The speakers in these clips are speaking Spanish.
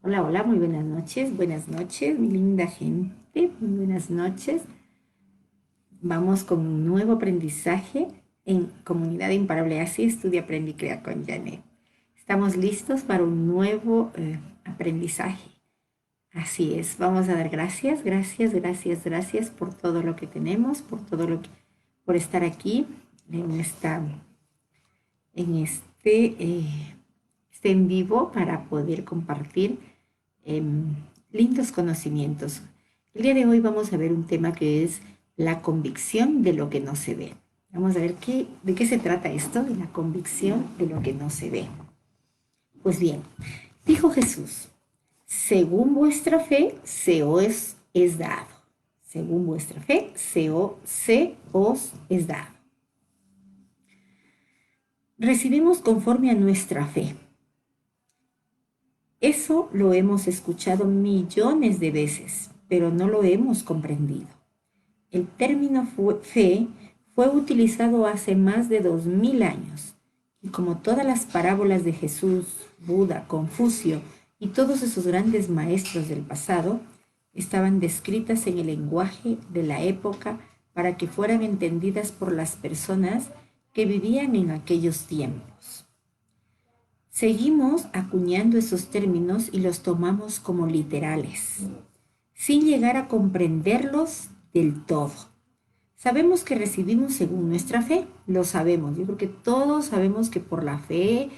Hola, hola, muy buenas noches, mi linda gente, muy buenas noches. Vamos con un nuevo aprendizaje en Comunidad Imparable. Así estudia, aprende y crea con Janet. Estamos listos para un nuevo aprendizaje. Así es, vamos a dar gracias, gracias, gracias, gracias por todo lo que tenemos, por todo lo que, por estar aquí en este en vivo para poder compartir em, lindos conocimientos. El día de hoy vamos a ver un tema que es la convicción de lo que no se ve. Vamos a ver de qué se trata esto, de la convicción de lo que no se ve. Pues bien, dijo Jesús, según vuestra fe es dado. Según vuestra fe se os es dado. Recibimos conforme a nuestra fe. Eso lo hemos escuchado millones de veces, pero no lo hemos comprendido. El término fe fue utilizado hace más de 2000 años y como todas las parábolas de Jesús, Buda, Confucio y todos esos grandes maestros del pasado, estaban descritas en el lenguaje de la época para que fueran entendidas por las personas que vivían en aquellos tiempos. Seguimos acuñando esos términos y los tomamos como literales, sin llegar a comprenderlos del todo. Sabemos que recibimos según nuestra fe, lo sabemos. Yo creo que todos sabemos que por la fe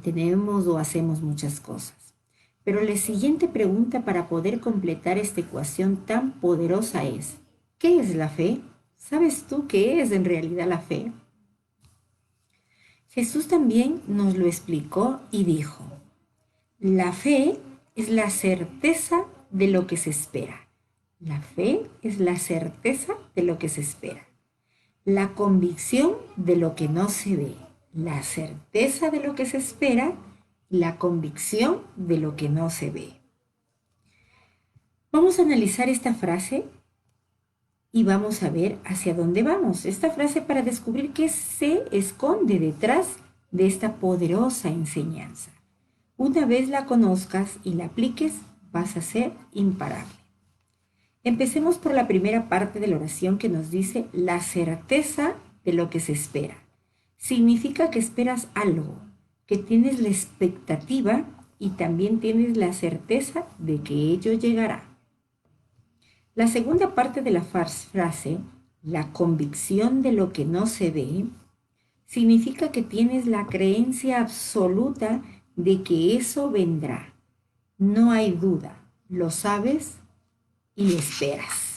tenemos o hacemos muchas cosas. Pero la siguiente pregunta para poder completar esta ecuación tan poderosa es, ¿qué es la fe? ¿Sabes tú qué es en realidad la fe? Jesús también nos lo explicó y dijo, la fe es la certeza de lo que se espera. La fe es la certeza de lo que se espera. La convicción de lo que no se ve. La certeza de lo que se espera. La convicción de lo que no se ve. Vamos a analizar esta frase y vamos a ver hacia dónde vamos. Esta frase para descubrir qué se esconde detrás de esta poderosa enseñanza. Una vez la conozcas y la apliques, vas a ser imparable. Empecemos por la primera parte de la oración que nos dice la certeza de lo que se espera. Significa que esperas algo, que tienes la expectativa y también tienes la certeza de que ello llegará. La segunda parte de la frase, la convicción de lo que no se ve, significa que tienes la creencia absoluta de que eso vendrá. No hay duda, lo sabes y lo esperas.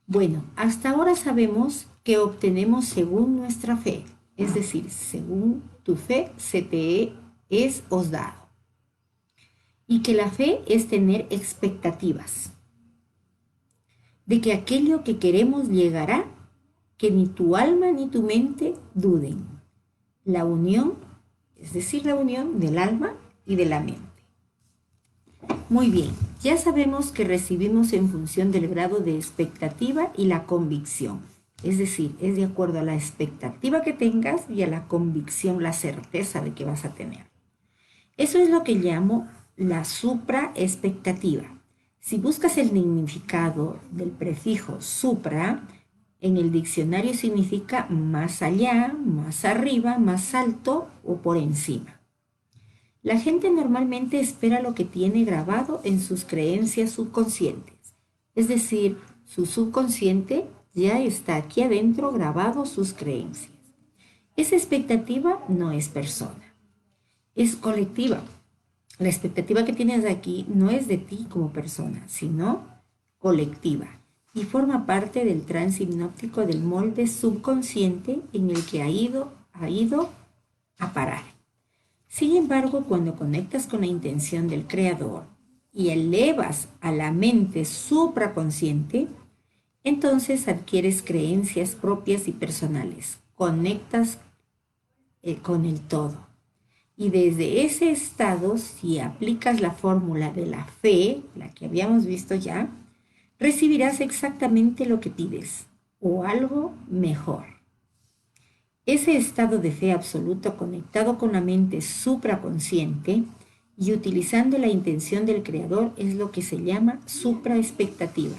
Bueno, hasta ahora sabemos que obtenemos según nuestra fe, es decir, según tu fe se te es os dado. Y que la fe es tener expectativas de que aquello que queremos llegará, que ni tu alma ni tu mente duden. La unión, es decir, la unión del alma y de la mente. Muy bien, ya sabemos que recibimos en función del grado de expectativa y la convicción. Es decir, es de acuerdo a la expectativa que tengas y a la convicción, la certeza de que vas a tener. Eso es lo que llamo la supraexpectativa. Si buscas el significado del prefijo supra, en el diccionario significa más allá, más arriba, más alto o por encima. La gente normalmente espera lo que tiene grabado en sus creencias subconscientes. Es decir, su subconsciente ya está aquí adentro grabado sus creencias. Esa expectativa no es persona, es colectiva. La expectativa que tienes aquí no es de ti como persona, sino colectiva y forma parte del trance hipnótico del molde subconsciente en el que ha ido a parar. Sin embargo, cuando conectas con la intención del creador y elevas a la mente supraconsciente, entonces adquieres creencias propias y personales, conectas con el todo. Y desde ese estado, si aplicas la fórmula de la fe, la que habíamos visto ya, recibirás exactamente lo que pides o algo mejor. Ese estado de fe absoluto conectado con la mente supraconsciente y utilizando la intención del creador es lo que se llama supraexpectativa.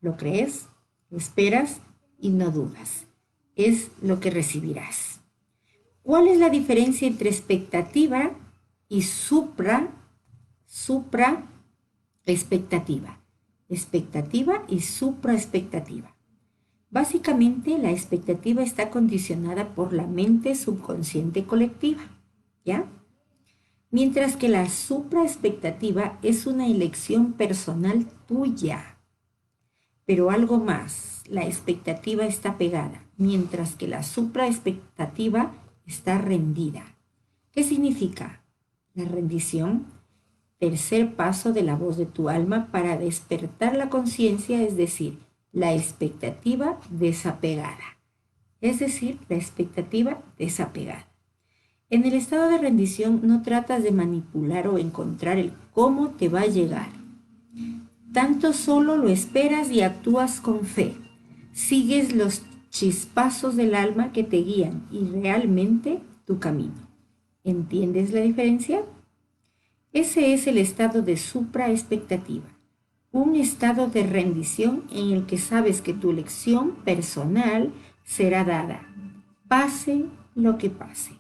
Lo crees, lo esperas y no dudas. Es lo que recibirás. ¿Cuál es la diferencia entre expectativa y supraexpectativa? Expectativa y supraexpectativa. Básicamente, la expectativa está condicionada por la mente subconsciente colectiva, ¿ya? Mientras que la supraexpectativa es una elección personal tuya. Pero algo más, la expectativa está pegada, mientras que la supraexpectativa está rendida. ¿Qué significa? La rendición, tercer paso de la voz de tu alma para despertar la conciencia, es decir, la expectativa desapegada. Es decir, la expectativa desapegada. En el estado de rendición no tratas de manipular o encontrar el cómo te va a llegar. Tanto solo lo esperas y actúas con fe. Sigues los chispazos del alma que te guían y realmente tu camino. ¿Entiendes la diferencia? Ese es el estado de supraexpectativa. Un estado de rendición en el que sabes que tu elección personal será dada, pase lo que pase,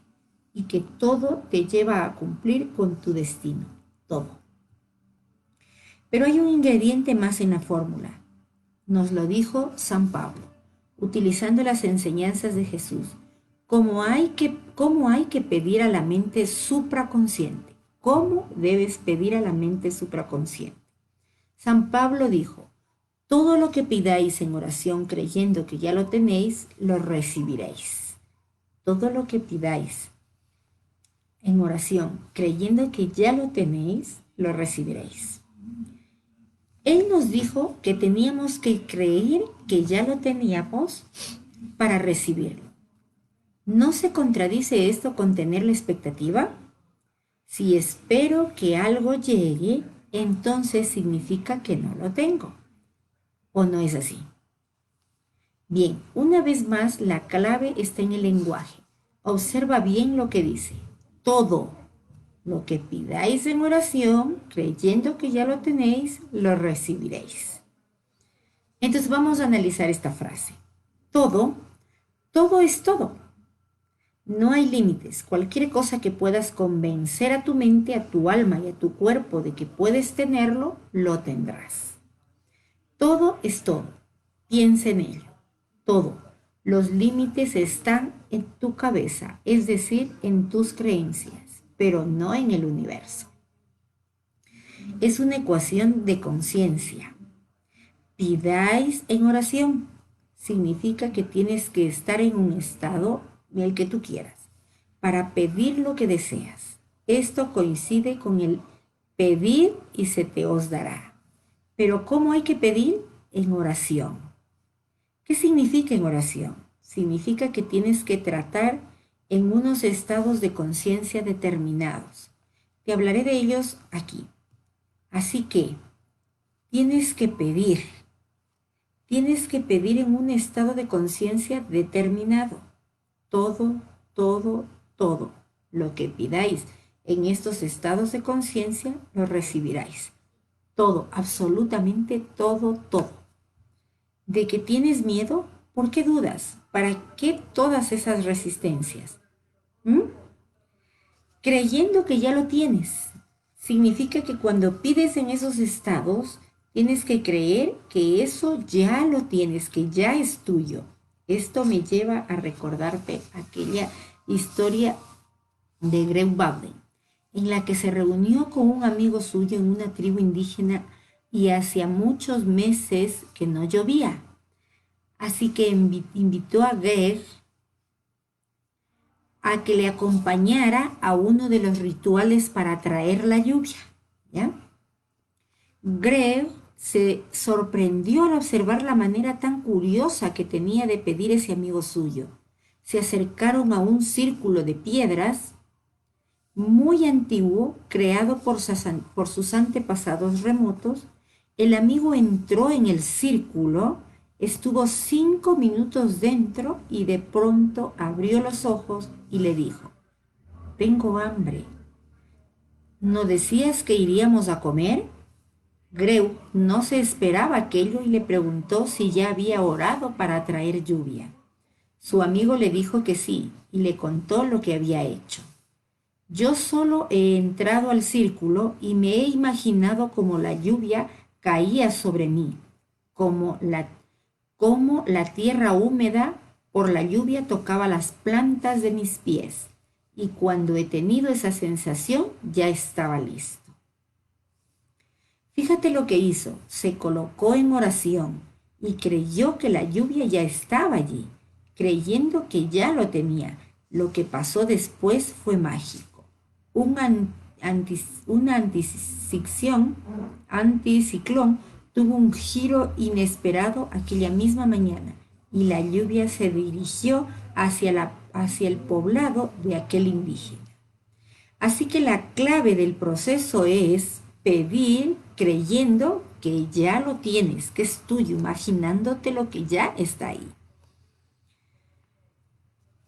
y que todo te lleva a cumplir con tu destino, todo. Pero hay un ingrediente más en la fórmula. Nos lo dijo San Pablo, utilizando las enseñanzas de Jesús. ¿Cómo hay que pedir a la mente supraconsciente? ¿Cómo debes pedir a la mente supraconsciente? San Pablo dijo, todo lo que pidáis en oración creyendo que ya lo tenéis, lo recibiréis. Todo lo que pidáis en oración creyendo que ya lo tenéis, lo recibiréis. Él nos dijo que teníamos que creer que ya lo teníamos para recibirlo. ¿No se contradice esto con tener la expectativa? Si espero que algo llegue, entonces significa que no lo tengo. ¿O no es así? Bien, una vez más, la clave está en el lenguaje. Observa bien lo que dice. Todo lo que pidáis en oración, creyendo que ya lo tenéis, lo recibiréis. Entonces vamos a analizar esta frase. Todo es todo. No hay límites. Cualquier cosa que puedas convencer a tu mente, a tu alma y a tu cuerpo de que puedes tenerlo, lo tendrás. Todo es todo. Piensa en ello. Todo. Los límites están en tu cabeza, es decir, en tus creencias, pero no en el universo. Es una ecuación de conciencia. Pidáis en oración. Significa que tienes que estar en un estado en el que tú quieras para pedir lo que deseas. Esto coincide con el pedir y se te os dará. Pero ¿cómo hay que pedir? En oración. ¿Qué significa en oración? Significa que tienes que tratar en unos estados de conciencia determinados. Te hablaré de ellos aquí. Así que tienes que pedir en un estado de conciencia determinado. Todo lo que pidáis en estos estados de conciencia lo recibiráis. Todo, absolutamente todo. ¿De que tienes miedo? ¿Por qué dudas? ¿Para qué todas esas resistencias? Creyendo que ya lo tienes. Significa que cuando pides en esos estados, tienes que creer que eso ya lo tienes, que ya es tuyo. Esto me lleva a recordarte aquella historia de Greg Bowden, en la que se reunió con un amigo suyo en una tribu indígena y hacía muchos meses que no llovía. Así que invitó a Greg a que le acompañara a uno de los rituales para atraer la lluvia, ¿ya? Greg se sorprendió al observar la manera tan curiosa que tenía de pedir ese amigo suyo. Se acercaron a un círculo de piedras muy antiguo, creado por sus antepasados remotos. El amigo entró en el círculo, estuvo 5 minutos dentro y de pronto abrió los ojos y le dijo, tengo hambre. ¿No decías que iríamos a comer? Greu no se esperaba aquello y le preguntó si ya había orado para traer lluvia. Su amigo le dijo que sí y le contó lo que había hecho. Yo solo he entrado al círculo y me he imaginado como la lluvia caía sobre mí, como la tierra húmeda por la lluvia tocaba las plantas de mis pies. Y cuando he tenido esa sensación, ya estaba listo. Fíjate lo que hizo. Se colocó en oración y creyó que la lluvia ya estaba allí, creyendo que ya lo tenía. Lo que pasó después fue mágico. Una anticiclón tuvo un giro inesperado aquella misma mañana y la lluvia se dirigió hacia el poblado de aquel indígena. Así que la clave del proceso es pedir creyendo que ya lo tienes, que es tuyo, imaginándote lo que ya está ahí.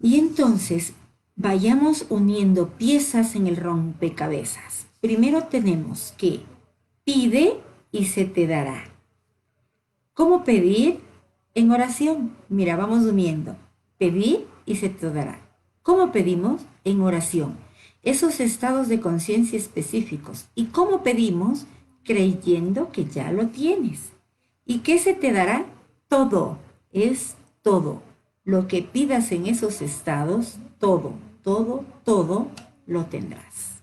Y entonces vayamos uniendo piezas en el rompecabezas. Primero tenemos que pide y se te dará. ¿Cómo pedir? En oración. Mira, vamos uniendo. Pedir y se te dará. ¿Cómo pedimos? En oración. Esos estados de conciencia específicos. ¿Y cómo pedimos? Creyendo que ya lo tienes. ¿Y qué se te dará? Todo. Es todo. Lo que pidas en esos estados, todo, todo, todo lo tendrás.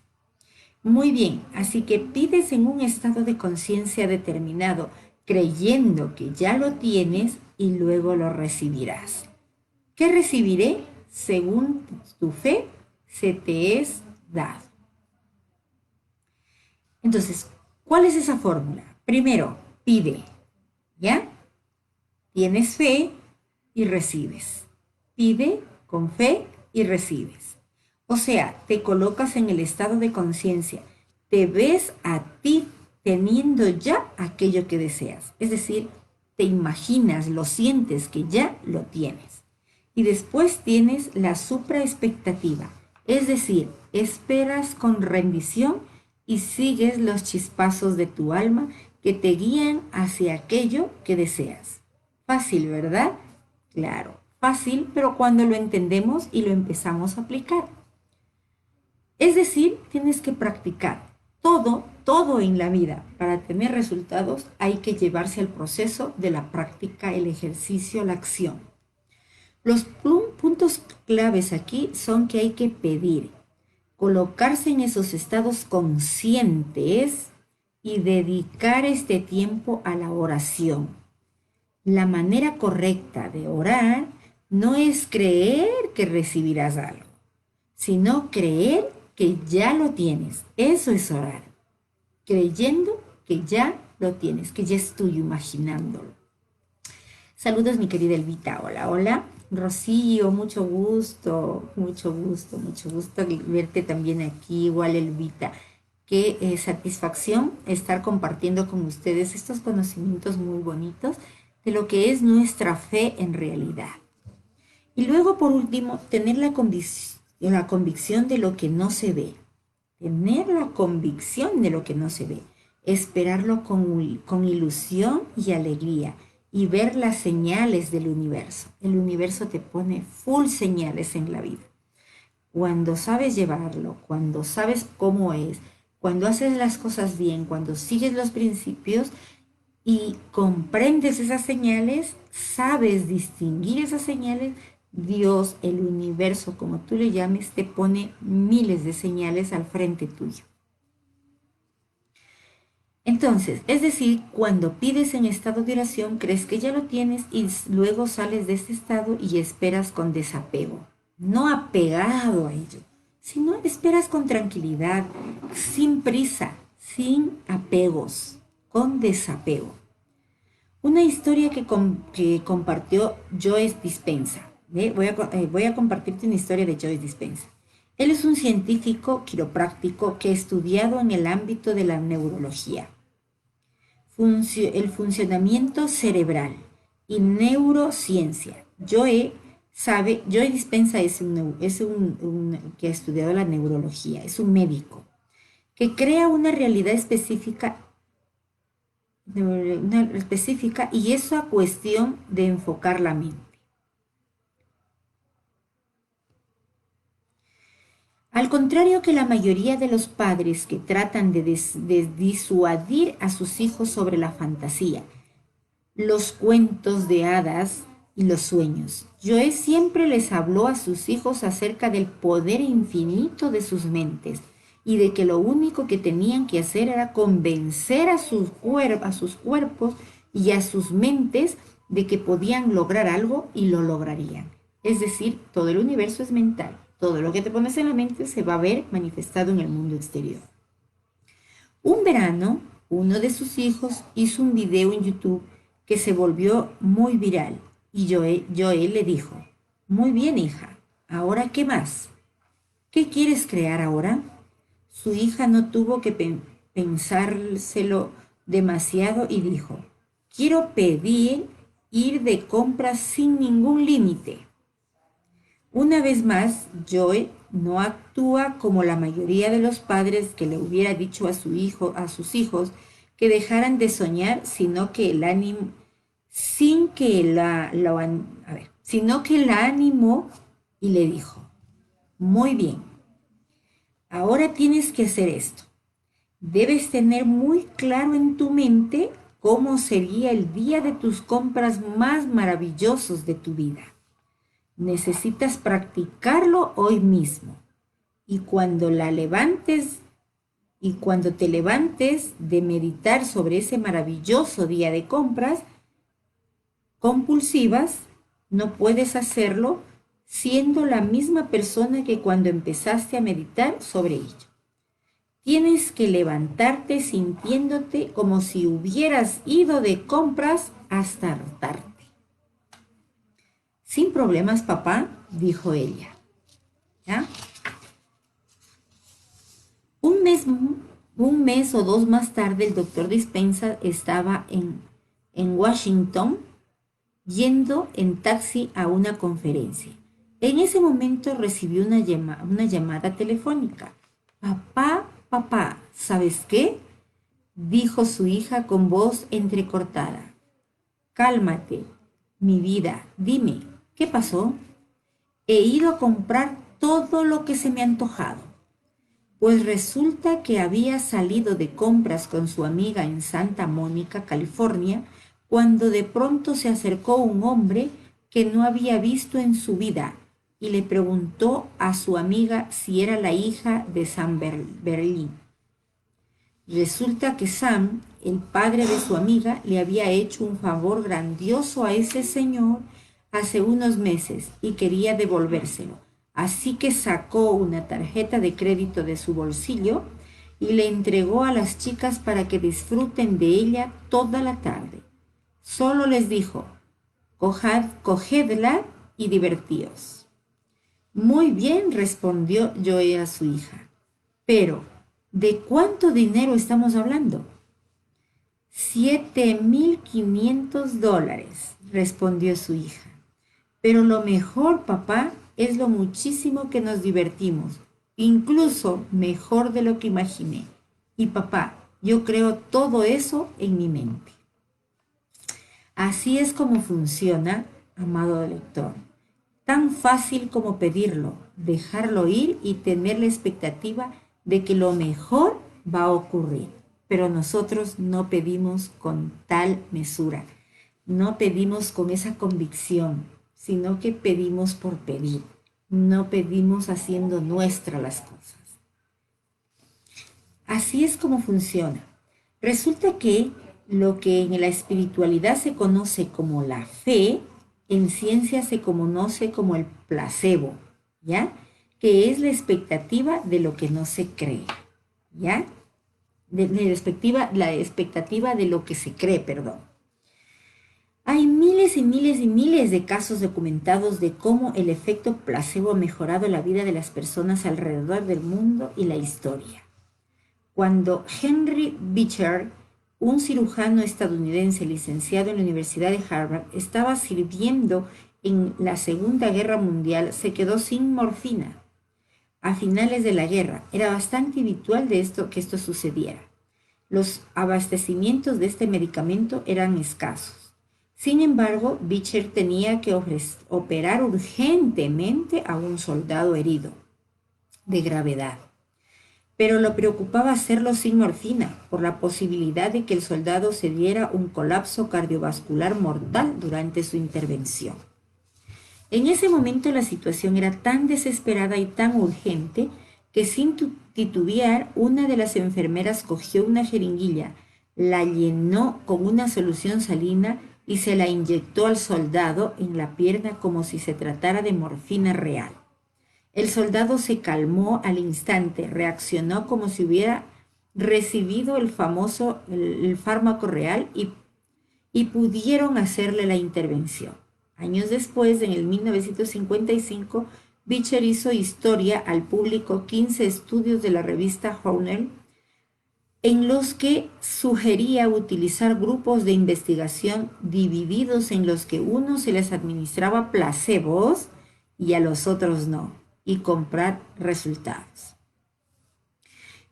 Muy bien, así que pides en un estado de conciencia determinado, creyendo que ya lo tienes y luego lo recibirás. ¿Qué recibiré? Según tu fe, se te es dado. Entonces, ¿cuál es esa fórmula? Primero, pide, ¿ya? Tienes fe y recibes. Pide con fe y recibes. O sea, te colocas en el estado de conciencia, te ves a ti teniendo ya aquello que deseas. Es decir, te imaginas, lo sientes que ya lo tienes. Y después tienes la supraexpectativa, es decir, esperas con rendición y sigues los chispazos de tu alma que te guían hacia aquello que deseas. Fácil, ¿verdad? Claro, fácil, pero cuando lo entendemos y lo empezamos a aplicar. Es decir, tienes que practicar todo en la vida. Para tener resultados hay que llevarse al proceso de la práctica, el ejercicio, la acción. Los puntos claves aquí son que hay que pedir, colocarse en esos estados conscientes y dedicar este tiempo a la oración. La manera correcta de orar no es creer que recibirás algo, sino creer que ya lo tienes. Eso es orar. Creyendo que ya lo tienes, que ya es tuyo, imaginándolo. Saludos, mi querida Elvita. Hola, hola. Rocío, mucho gusto, mucho gusto, mucho gusto verte también aquí. Igual, Elvita. Qué satisfacción estar compartiendo con ustedes estos conocimientos muy bonitos de lo que es nuestra fe en realidad. Y luego, por último, tener la convicción de lo que no se ve. Tener la convicción de lo que no se ve. Esperarlo con ilusión y alegría. Y ver las señales del universo. El universo te pone full señales en la vida. Cuando sabes llevarlo, cuando sabes cómo es, cuando haces las cosas bien, cuando sigues los principios y comprendes esas señales, sabes distinguir esas señales, Dios, el universo, como tú le llames, te pone miles de señales al frente tuyo. Entonces, es decir, cuando pides en estado de oración, crees que ya lo tienes y luego sales de este estado y esperas con desapego, no apegado a ello, sino esperas con tranquilidad, sin prisa, sin apegos, con desapego. Una historia que compartió Joyce Dispenza. Voy a compartirte una historia de Joyce Dispenza. Él es un científico quiropráctico que ha estudiado en el ámbito de la neurología, el funcionamiento cerebral y neurociencia. Joe Dispenza es un que ha estudiado la neurología, es un médico. que crea una específica y esa cuestión de enfocar la mente. Al contrario que la mayoría de los padres que tratan de disuadir a sus hijos sobre la fantasía, los cuentos de hadas y los sueños, Joe siempre les habló a sus hijos acerca del poder infinito de sus mentes y de que lo único que tenían que hacer era convencer a sus cuerpos y a sus mentes de que podían lograr algo y lo lograrían. Es decir, todo el universo es mental. Todo lo que te pones en la mente se va a ver manifestado en el mundo exterior. Un verano, uno de sus hijos hizo un video en YouTube que se volvió muy viral y Joe le dijo, muy bien hija, ¿ahora qué más? ¿Qué quieres crear ahora? Su hija no tuvo que pensárselo demasiado y dijo, quiero pedir ir de compras sin ningún límite. Una vez más, Joe no actúa como la mayoría de los padres que le hubiera dicho a sus hijos que dejaran de soñar, sino que la animó y le dijo, muy bien, ahora tienes que hacer esto. Debes tener muy claro en tu mente cómo sería el día de tus compras más maravillosos de tu vida. Necesitas practicarlo hoy mismo. Y cuando te levantes de meditar sobre ese maravilloso día de compras compulsivas, no puedes hacerlo siendo la misma persona que cuando empezaste a meditar sobre ello. Tienes que levantarte sintiéndote como si hubieras ido de compras hasta hartarte. Sin problemas, papá, dijo ella. ¿Ya? Un mes o dos más tarde, el doctor Dispenza estaba en Washington yendo en taxi a una conferencia. En ese momento recibió una llamada telefónica. Papá, ¿sabes qué? Dijo su hija con voz entrecortada. Cálmate, mi vida, dime, ¿qué pasó? He ido a comprar todo lo que se me ha antojado. Pues resulta que había salido de compras con su amiga en Santa Mónica, California, cuando de pronto se acercó un hombre que no había visto en su vida y le preguntó a su amiga si era la hija de Sam Berlin. Resulta que Sam, el padre de su amiga, le había hecho un favor grandioso a ese señor hace unos meses y quería devolvérselo. Así que sacó una tarjeta de crédito de su bolsillo y le entregó a las chicas para que disfruten de ella toda la tarde. Solo les dijo, cogedla y divertíos. Muy bien, respondió Joe a su hija. Pero, ¿de cuánto dinero estamos hablando? $7,500, respondió su hija. Pero lo mejor, papá, es lo muchísimo que nos divertimos, incluso mejor de lo que imaginé. Y papá, yo creo todo eso en mi mente. Así es como funciona, amado lector. Tan fácil como pedirlo, dejarlo ir y tener la expectativa de que lo mejor va a ocurrir. Pero nosotros no pedimos con tal mesura, no pedimos con esa convicción, sino que pedimos por pedir, no pedimos haciendo nuestras las cosas. Así es como funciona. Resulta que lo que en la espiritualidad se conoce como la fe, en ciencia se conoce como el placebo, ¿ya? Que es la expectativa de lo que no se cree, ¿ya? La expectativa de lo que se cree, perdón. Hay miles y miles y miles de casos documentados de cómo el efecto placebo ha mejorado la vida de las personas alrededor del mundo y la historia. Cuando Henry Beecher, un cirujano estadounidense licenciado en la Universidad de Harvard, estaba sirviendo en la Segunda Guerra Mundial, se quedó sin morfina. a finales de la guerra. Era bastante habitual que esto sucediera. Los abastecimientos de este medicamento eran escasos. Sin embargo, Beecher tenía que operar urgentemente a un soldado herido de gravedad. Pero lo preocupaba hacerlo sin morfina, por la posibilidad de que el soldado se diera un colapso cardiovascular mortal durante su intervención. En ese momento la situación era tan desesperada y tan urgente que sin titubear una de las enfermeras cogió una jeringuilla, la llenó con una solución salina y se la inyectó al soldado en la pierna como si se tratara de morfina real. El soldado se calmó al instante, reaccionó como si hubiera recibido el fármaco real y pudieron hacerle la intervención. Años después, en el 1955, Beecher hizo historia al público 15 estudios de la revista Journal en los que sugería utilizar grupos de investigación divididos en los que unos se les administraba placebos y a los otros no, y comprar resultados.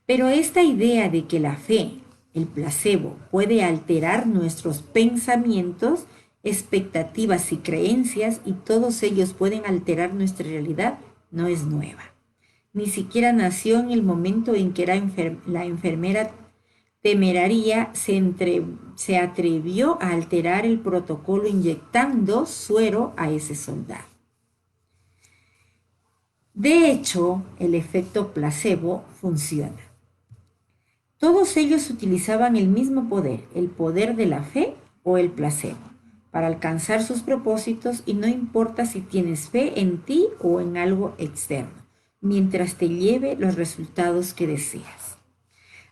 Pero esta idea de que la fe, el placebo, puede alterar nuestros pensamientos, expectativas y creencias y todos ellos pueden alterar nuestra realidad, no es nueva. Ni siquiera nació en el momento en que la enfermera temeraria se atrevió a alterar el protocolo inyectando suero a ese soldado. De hecho, el efecto placebo funciona. Todos ellos utilizaban el mismo poder, el poder de la fe o el placebo, para alcanzar sus propósitos y no importa si tienes fe en ti o en algo externo, mientras te lleve los resultados que deseas.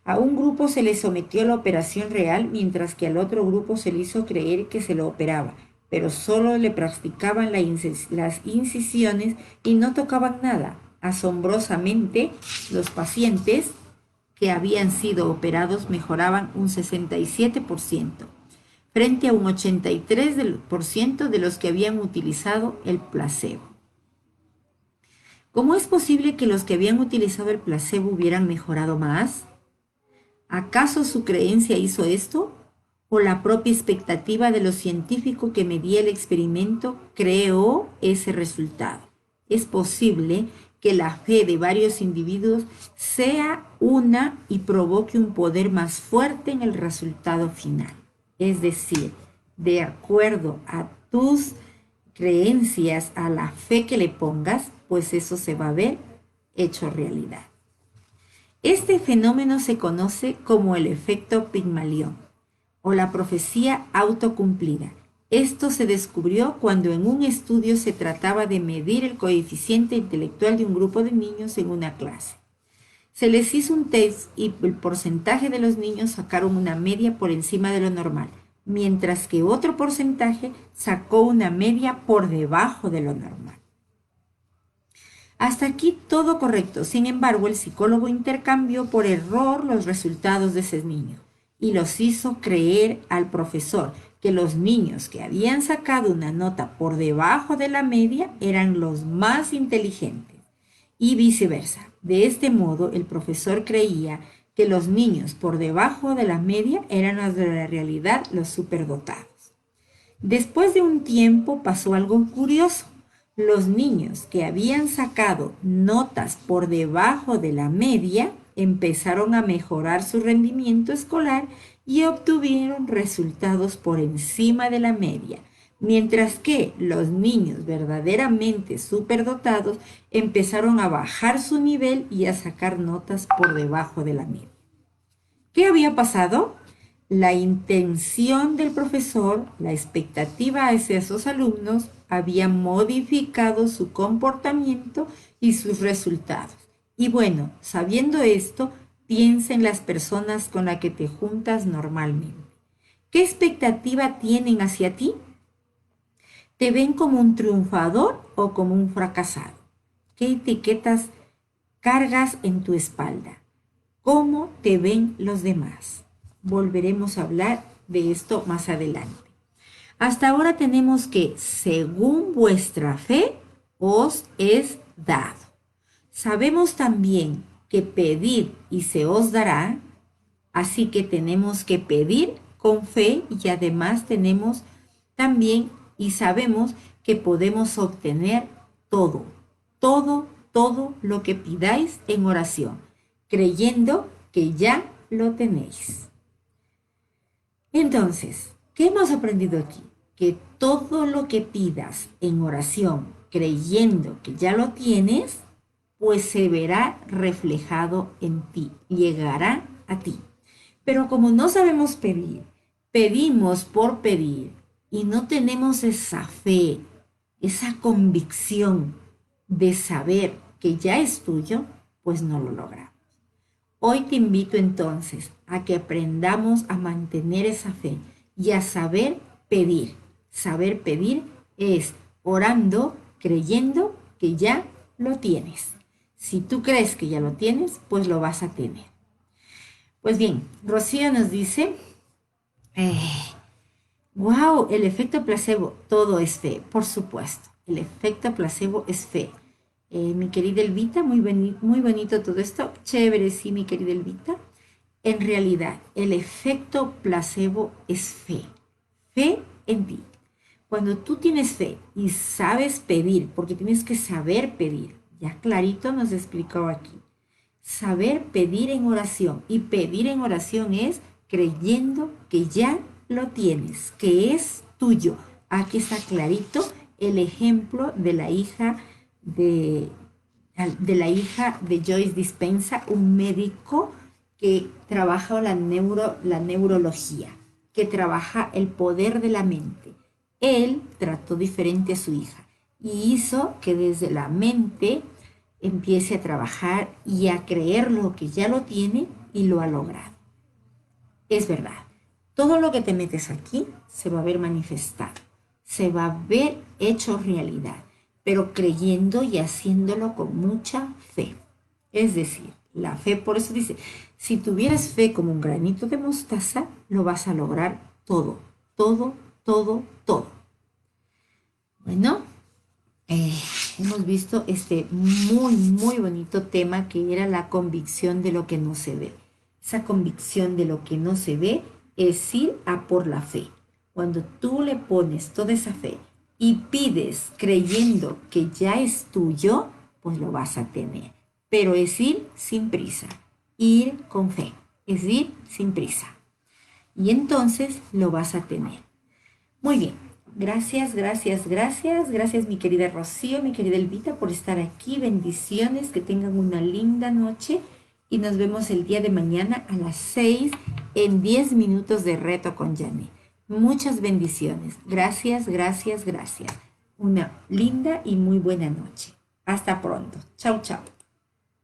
A un grupo se le sometió a la operación real, mientras que al otro grupo se le hizo creer que se lo operaba, pero solo le practicaban las incisiones y no tocaban nada. Asombrosamente, los pacientes que habían sido operados mejoraban un 67%, frente a un 83% de los que habían utilizado el placebo. ¿Cómo es posible que los que habían utilizado el placebo hubieran mejorado más? ¿Acaso su creencia hizo esto? ¿O la propia expectativa de los científicos que medía el experimento creó ese resultado? Es posible que la fe de varios individuos sea una y provoque un poder más fuerte en el resultado final. Es decir, de acuerdo a tus creencias, a la fe que le pongas, pues eso se va a ver hecho realidad. Este fenómeno se conoce como el efecto Pigmalión o la profecía autocumplida. Esto se descubrió cuando en un estudio se trataba de medir el coeficiente intelectual de un grupo de niños en una clase. Se les hizo un test y el porcentaje de los niños sacaron una media por encima de lo normal, mientras que otro porcentaje sacó una media por debajo de lo normal. Hasta aquí todo correcto. Sin embargo, el psicólogo intercambió por error los resultados de ese niño y los hizo creer al profesor que los niños que habían sacado una nota por debajo de la media eran los más inteligentes y viceversa. De este modo, el profesor creía que los niños por debajo de la media eran los de la realidad los superdotados. Después de un tiempo pasó algo curioso. Los niños que habían sacado notas por debajo de la media empezaron a mejorar su rendimiento escolar y obtuvieron resultados por encima de la media, mientras que los niños verdaderamente superdotados empezaron a bajar su nivel y a sacar notas por debajo de la media. ¿Qué había pasado? La intención del profesor, la expectativa hacia sus alumnos, había modificado su comportamiento y sus resultados. Y bueno, sabiendo esto, piensa en las personas con las que te juntas normalmente. ¿Qué expectativa tienen hacia ti? ¿Te ven como un triunfador o como un fracasado? ¿Qué etiquetas cargas en tu espalda? ¿Cómo te ven los demás? Volveremos a hablar de esto más adelante. Hasta ahora tenemos que, según vuestra fe, os es dado. Sabemos también que pedid y se os dará, así que tenemos que pedir con fe y además tenemos también y sabemos que podemos obtener todo, todo lo que pidáis en oración, creyendo que ya lo tenéis. Entonces, ¿qué hemos aprendido aquí? Que todo lo que pidas en oración, creyendo que ya lo tienes, pues se verá reflejado en ti, llegará a ti. Pero como no sabemos pedir, pedimos por pedir y no tenemos esa fe, esa convicción de saber que ya es tuyo, pues no lo logramos. Hoy te invito entonces a que aprendamos a mantener esa fe y a saber pedir. Saber pedir es orando, creyendo que ya lo tienes. Si tú crees que ya lo tienes, pues lo vas a tener. Pues bien, Rocío nos dice, wow, el efecto placebo, todo es fe, por supuesto. El efecto placebo es fe. Mi querida Elvita, muy bonito todo esto. Chévere, sí, mi querida Elvita. En realidad, el efecto placebo es fe. Fe en ti. Cuando tú tienes fe y sabes pedir, porque tienes que saber pedir, ya clarito nos explicó aquí. Saber pedir en oración. Y pedir en oración es creyendo que ya lo tienes, que es tuyo. Aquí está clarito el ejemplo de la hija de Joyce Dispenza, un médico que trabaja la neurología, que trabaja el poder de la mente. Él trató diferente a su hija y hizo que desde la mente empiece a trabajar y a creer lo que ya lo tiene y lo ha logrado. Es verdad, todo lo que te metes aquí se va a ver manifestado, se va a ver hecho realidad, pero creyendo y haciéndolo con mucha fe. Es decir, la fe, por eso dice, si tuvieras fe como un granito de mostaza, lo vas a lograr todo, todo. Bueno, hemos visto este muy bonito tema que era la convicción de lo que no se ve. Esa convicción de lo que no se ve es ir a por la fe. Cuando tú le pones toda esa fe y pides creyendo que ya es tuyo, pues lo vas a tener. Pero es ir sin prisa, ir con fe, es ir sin prisa. Y entonces lo vas a tener. Muy bien, gracias mi querida Rocío, mi querida Elvita por estar aquí. Bendiciones, que tengan una linda noche y nos vemos el día de mañana a las 6 en 10 minutos de reto con Janet. Muchas bendiciones. Gracias. Una linda y muy buena noche. Hasta pronto. Chau.